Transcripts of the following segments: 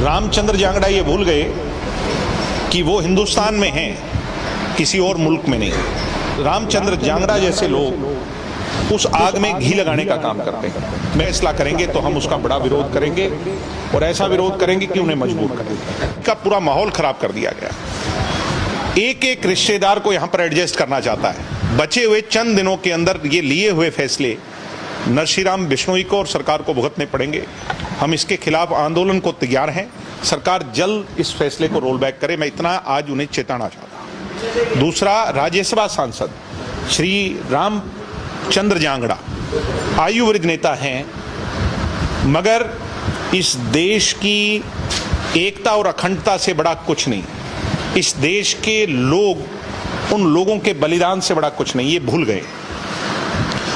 रामचंद्र जांगड़ा ये भूल गए कि वो हिंदुस्तान में हैं, किसी और मुल्क में नहीं। रामचंद्र जांगड़ा जैसे लोग उस आग में घी लगाने का काम करते हैं। फैसला करेंगे तो हम उसका बड़ा विरोध करेंगे और ऐसा विरोध करेंगे कि उन्हें मजबूर करेंगे। का पूरा माहौल खराब कर दिया गया। एक एक रिश्तेदार को यहां पर एडजस्ट करना चाहता है। बचे हुए चंद दिनों के अंदर ये लिए हुए फैसले नरसिंह बिश्नोई को और सरकार को भुगतने पड़ेंगे। हम इसके खिलाफ आंदोलन को तैयार हैं। सरकार जल्द इस फैसले को रोल बैक करे, मैं इतना आज उन्हें चेताना चाहता हूं। दूसरा, राज्यसभा सांसद श्री रामचंद्र जांगड़ा आयु वृद्ध नेता हैं, मगर इस देश की एकता और अखंडता से बड़ा कुछ नहीं। इस देश के लोग, उन लोगों के बलिदान से बड़ा कुछ नहीं, ये भूल गए।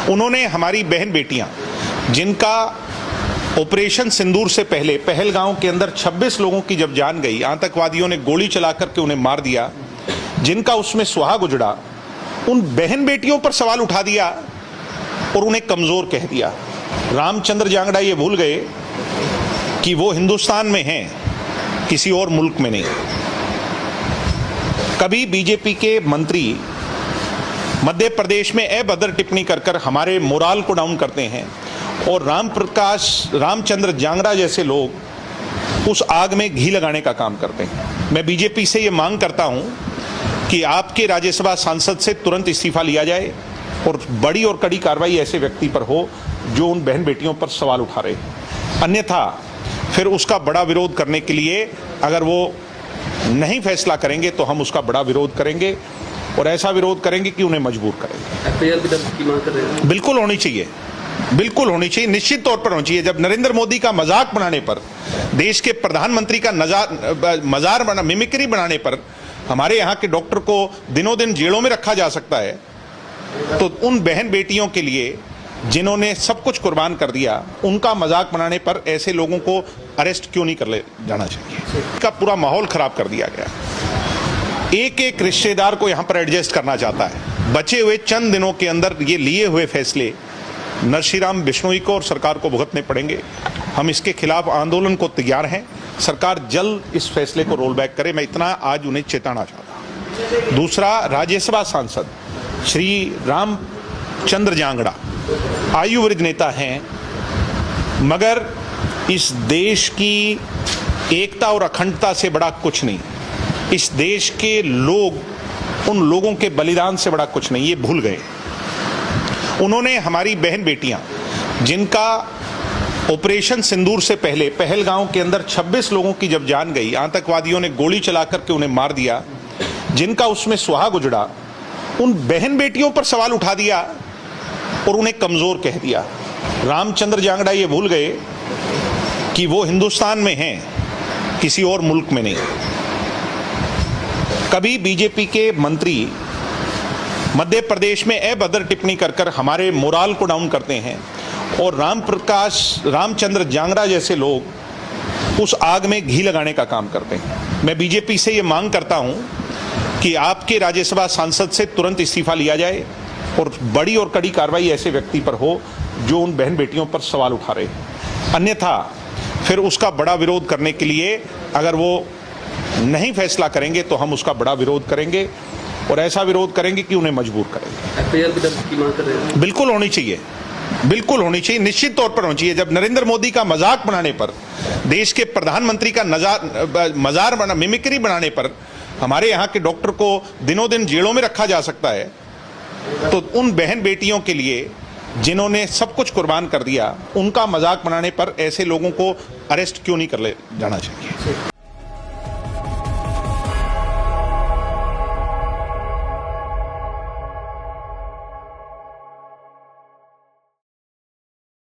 उन्होंने हमारी बहन बेटियां, जिनका ऑपरेशन सिंदूर से पहले पहलगांव के अंदर 26 लोगों की जब जान गई, आतंकवादियों ने गोली चला करके उन्हें मार दिया, जिनका उसमें सुहाग उजड़ा, उन बहन बेटियों पर सवाल उठा दिया और उन्हें कमजोर कह दिया। रामचंद्र जांगड़ा ये भूल गए कि वो हिंदुस्तान में हैं, किसी और मुल्क में नहीं। कभी बीजेपी के मंत्री मध्य प्रदेश में अभद्र टिप्पणी कर हमारे मोराल को डाउन करते हैं और रामचंद्र जांगड़ा जैसे लोग उस आग में घी लगाने का काम करते हैं। मैं बीजेपी से ये मांग करता हूं कि आपके राज्यसभा सांसद से तुरंत इस्तीफा लिया जाए और बड़ी और कड़ी कार्रवाई ऐसे व्यक्ति पर हो जो उन बहन बेटियों पर सवाल उठा रहे हैं। अन्यथा फिर उसका बड़ा विरोध करने के लिए अगर वो नहीं फैसला करेंगे तो हम उसका बड़ा विरोध करेंगे और ऐसा विरोध करेंगे कि उन्हें मजबूर करेंगे। एफआईआर भी दर्ज की मांग कर रहे हैं। बिल्कुल होनी चाहिए, बिल्कुल होनी चाहिए, निश्चित तौर पर होनी चाहिए। जब नरेंद्र मोदी का मजाक बनाने पर, देश के प्रधानमंत्री का मजार बना, मिमिक्री बनाने पर हमारे यहाँ के डॉक्टर को दिनों दिन जेलों में रखा जा सकता है, तो उन बहन बेटियों के लिए जिन्होंने सब कुछ कुर्बान कर दिया, उनका मजाक बनाने पर ऐसे लोगों को अरेस्ट क्यों नहीं कर ले जाना चाहिए। का पूरा माहौल खराब कर दिया गया। एक एक रिश्तेदार को यहां पर एडजस्ट करना चाहता है। बचे हुए चंद दिनों के अंदर ये लिए हुए फैसले नरसिंह बिश्नोई को और सरकार को भुगतने पड़ेंगे। हम इसके खिलाफ आंदोलन को तैयार हैं। सरकार जल्द इस फैसले को रोल बैक करे, मैं इतना आज उन्हें चेताना चाहता हूं। दूसरा, राज्यसभा सांसद श्री रामचंद्र जांगड़ा आयु वृद्ध नेता हैं, मगर इस देश की एकता और अखंडता से बड़ा कुछ नहीं। इस देश के लोग, उन लोगों के बलिदान से बड़ा कुछ नहीं, ये भूल गए। उन्होंने हमारी बहन बेटियां, जिनका ऑपरेशन सिंदूर से पहले पहलगांव के अंदर 26 लोगों की जब जान गई, आतंकवादियों ने गोली चला करके उन्हें मार दिया, जिनका उसमें सुहाग उजड़ा, उन बहन बेटियों पर सवाल उठा दिया और उन्हें कमजोर कह दिया। रामचंद्र जांगड़ा ये भूल गए कि वो हिंदुस्तान में हैं, किसी और मुल्क में नहीं। कभी बीजेपी के मंत्री मध्य प्रदेश में अभद्र टिप्पणी कर हमारे मोराल को डाउन करते हैं और रामचंद्र जांगड़ा जैसे लोग उस आग में घी लगाने का काम करते हैं। मैं बीजेपी से ये मांग करता हूं कि आपके राज्यसभा सांसद से तुरंत इस्तीफा लिया जाए और बड़ी और कड़ी कार्रवाई ऐसे व्यक्ति पर हो जो उन बहन बेटियों पर सवाल उठा रहे हैं। अन्यथा फिर उसका बड़ा विरोध करने के लिए अगर वो नहीं फैसला करेंगे तो हम उसका बड़ा विरोध करेंगे और ऐसा विरोध करेंगे कि उन्हें मजबूर करेंगे। एफआईआर भी दर्ज की मांग कर रहे हैं। बिल्कुल होनी चाहिए, बिल्कुल होनी चाहिए, निश्चित तौर पर होनी चाहिए। जब नरेंद्र मोदी का मजाक बनाने पर, देश के प्रधानमंत्री का मजार बना, मिमिक्री बनाने पर हमारे यहाँ के डॉक्टर को दिनों दिन जेलों में रखा जा सकता है, तो उन बहन बेटियों के लिए जिन्होंने सब कुछ कुर्बान कर दिया, उनका मजाक बनाने पर ऐसे लोगों को अरेस्ट क्यों नहीं कर ले जाना चाहिए।